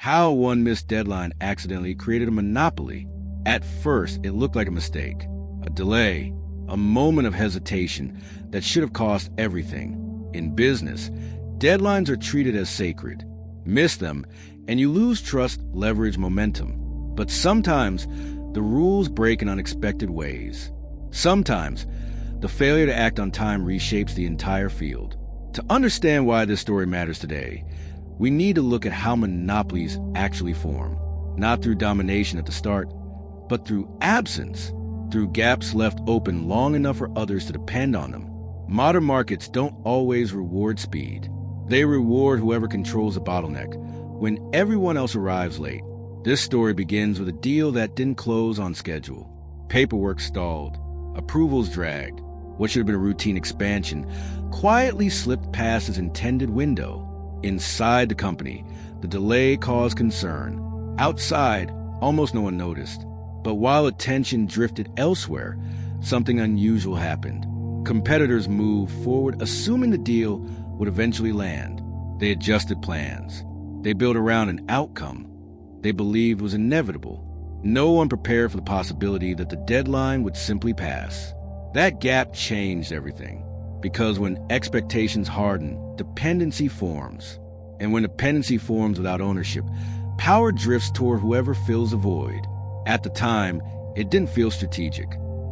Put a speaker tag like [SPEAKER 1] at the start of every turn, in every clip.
[SPEAKER 1] How one missed deadline accidentally created a monopoly. At first, it looked like a mistake, a delay, a moment of hesitation that should have cost everything. In business, deadlines are treated as sacred. Miss them, and you lose trust, leverage, momentum. But sometimes, the rules break in unexpected ways. Sometimes, the failure to act on time reshapes the entire field. To understand why this story matters today, we need to look at how monopolies actually form, not through domination at the start, but through absence, through gaps left open long enough for others to depend on them. Modern markets don't always reward speed. They reward whoever controls the bottleneck when everyone else arrives late. This story begins with a deal that didn't close on schedule. Paperwork stalled. Approvals dragged. What should have been a routine expansion quietly slipped past its intended window. Inside the company, the delay caused concern. Outside, almost no one noticed. But while attention drifted elsewhere, something unusual happened. Competitors moved forward, assuming the deal would eventually land. They adjusted plans. They built around an outcome they believed was inevitable. No one prepared for the possibility that the deadline would simply pass. That gap changed everything. Because when expectations harden, dependency forms. And when dependency forms without ownership, power drifts toward whoever fills the void. At the time, it didn't feel strategic.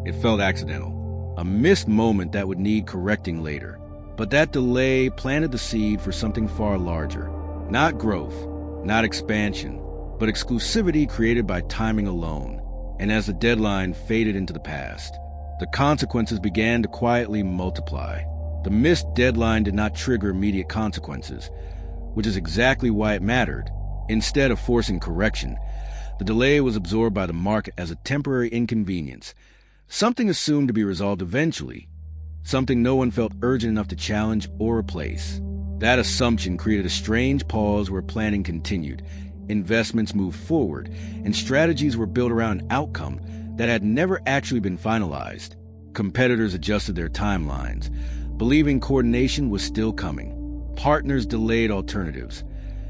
[SPEAKER 1] It felt accidental. A missed moment that would need correcting later. But that delay planted the seed for something far larger. Not growth, not expansion, but exclusivity created by timing alone. And as the deadline faded into the past, the consequences began to quietly multiply. The missed deadline did not trigger immediate consequences, which is exactly why it mattered. Instead of forcing correction, the delay was absorbed by the market as a temporary inconvenience, something assumed to be resolved eventually, something no one felt urgent enough to challenge or replace. That assumption created a strange pause where planning continued, investments moved forward, and strategies were built around an outcome that had never actually been finalized. Competitors adjusted their timelines, believing coordination was still coming. Partners delayed alternatives,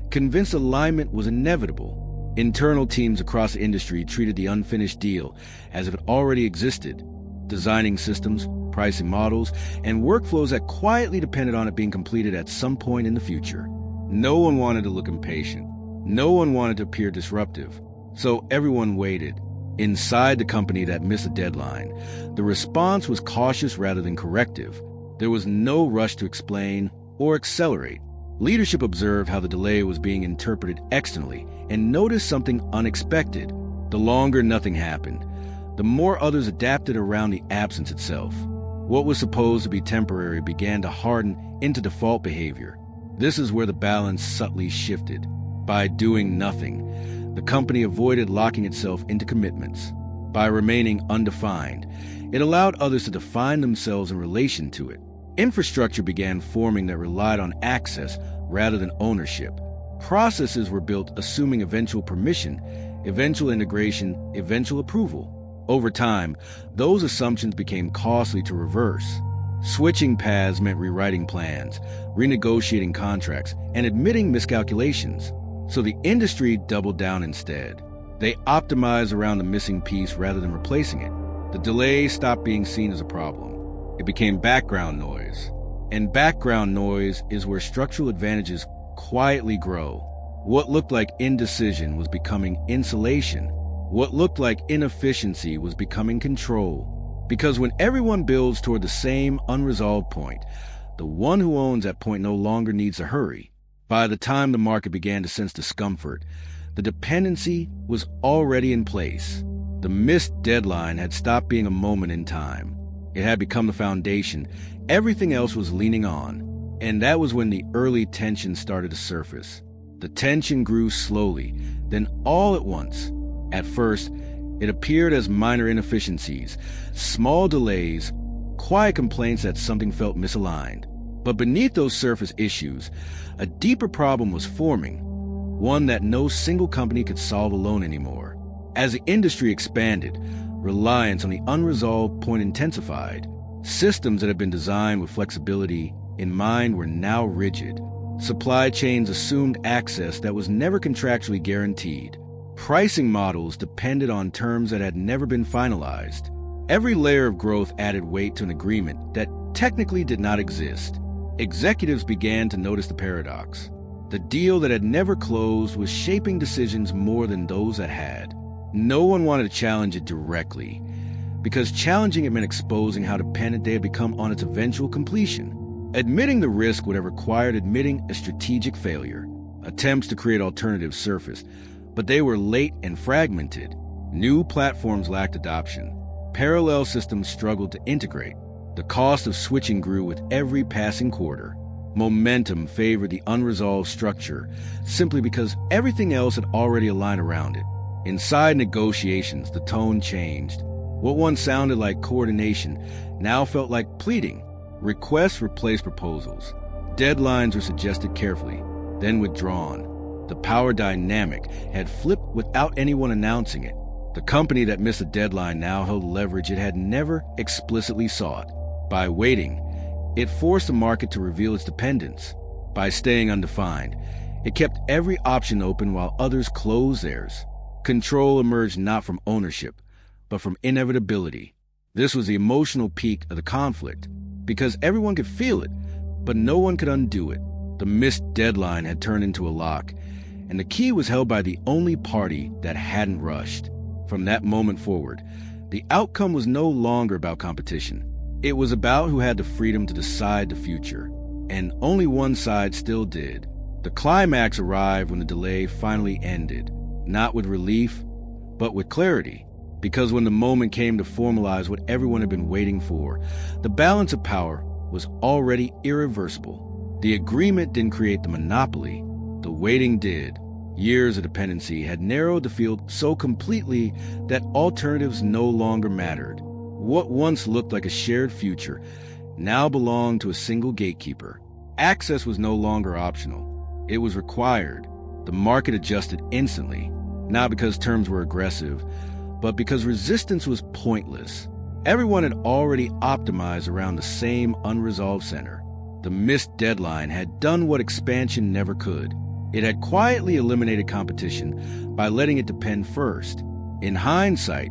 [SPEAKER 1] convinced alignment was inevitable. Internal teams across the industry treated the unfinished deal as if it already existed, designing systems, pricing models, and workflows that quietly depended on it being completed at some point in the future. No one wanted to look impatient. No one wanted to appear disruptive. So everyone waited. Inside the company that missed a deadline, the response was cautious rather than corrective. There was no rush to explain or accelerate. Leadership observed how the delay was being interpreted externally and noticed something unexpected. The longer nothing happened, the more others adapted around the absence itself. What was supposed to be temporary began to harden into default behavior. This is where the balance subtly shifted. By doing nothing, the company avoided locking itself into commitments. By remaining undefined, it allowed others to define themselves in relation to it. Infrastructure began forming that relied on access rather than ownership. Processes were built assuming eventual permission, eventual integration, eventual approval. Over time, those assumptions became costly to reverse. Switching paths meant rewriting plans, renegotiating contracts, and admitting miscalculations. So the industry doubled down instead. They optimized around the missing piece rather than replacing it. The delay stopped being seen as a problem. It became background noise. And background noise is where structural advantages quietly grow. What looked like indecision was becoming insulation. What looked like inefficiency was becoming control. Because when everyone builds toward the same unresolved point, the one who owns that point no longer needs to hurry. By the time the market began to sense discomfort, the dependency was already in place. The missed deadline had stopped being a moment in time. It had become the foundation everything else was leaning on. And that was when the early tension started to surface. The tension grew slowly, then all at once. At first, it appeared as minor inefficiencies, small delays, quiet complaints that something felt misaligned. But beneath those surface issues, a deeper problem was forming, one that no single company could solve alone anymore. As the industry expanded, reliance on the unresolved point intensified. Systems that had been designed with flexibility in mind were now rigid. Supply chains assumed access that was never contractually guaranteed. Pricing models depended on terms that had never been finalized. Every layer of growth added weight to an agreement that technically did not exist. Executives began to notice the paradox. The deal that had never closed was shaping decisions more than those that had. No one wanted to challenge it directly, because challenging it meant exposing how dependent they had become on its eventual completion. Admitting the risk would have required admitting a strategic failure. Attempts to create alternatives surfaced, but they were late and fragmented. New platforms lacked adoption. Parallel systems struggled to integrate. The cost of switching grew with every passing quarter. Momentum favored the unresolved structure simply because everything else had already aligned around it. Inside negotiations, the tone changed. What once sounded like coordination now felt like pleading. Requests replaced proposals. Deadlines were suggested carefully, then withdrawn. The power dynamic had flipped without anyone announcing it. The company that missed a deadline now held leverage it had never explicitly sought. By waiting, it forced the market to reveal its dependence. By staying undefined, it kept every option open while others closed theirs. Control emerged not from ownership, but from inevitability. This was the emotional peak of the conflict, because everyone could feel it, but no one could undo it. The missed deadline had turned into a lock, and the key was held by the only party that hadn't rushed. From that moment forward, the outcome was no longer about competition. It was about who had the freedom to decide the future, and only one side still did. The climax arrived when the delay finally ended, not with relief, but with clarity. Because when the moment came to formalize what everyone had been waiting for, the balance of power was already irreversible. The agreement didn't create the monopoly, the waiting did. Years of dependency had narrowed the field so completely that alternatives no longer mattered. What once looked like a shared future now belonged to a single gatekeeper. Access was no longer optional. It was required. The market adjusted instantly, not because terms were aggressive, but because resistance was pointless. Everyone had already optimized around the same unresolved center. The missed deadline had done what expansion never could. It had quietly eliminated competition by letting it depend first. In hindsight,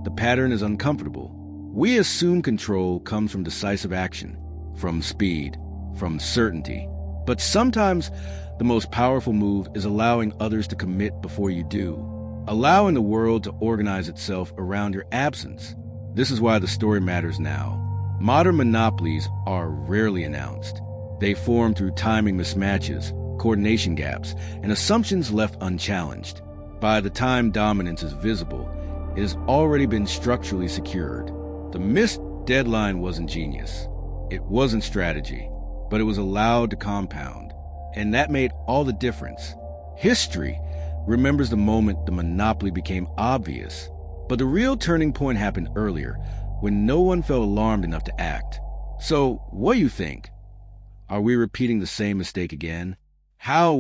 [SPEAKER 1] the pattern is uncomfortable. We assume control comes from decisive action, from speed, from certainty. But sometimes the most powerful move is allowing others to commit before you do. Allowing the world to organize itself around your absence. This is why the story matters now. Modern monopolies are rarely announced. They form through timing mismatches, coordination gaps, and assumptions left unchallenged. By the time dominance is visible, it has already been structurally secured. The missed deadline wasn't genius. It wasn't strategy, but it was allowed to compound. And that made all the difference. History remembers the moment the monopoly became obvious, but the real turning point happened earlier, when no one felt alarmed enough to act. So, what do you think? Are we repeating the same mistake again? How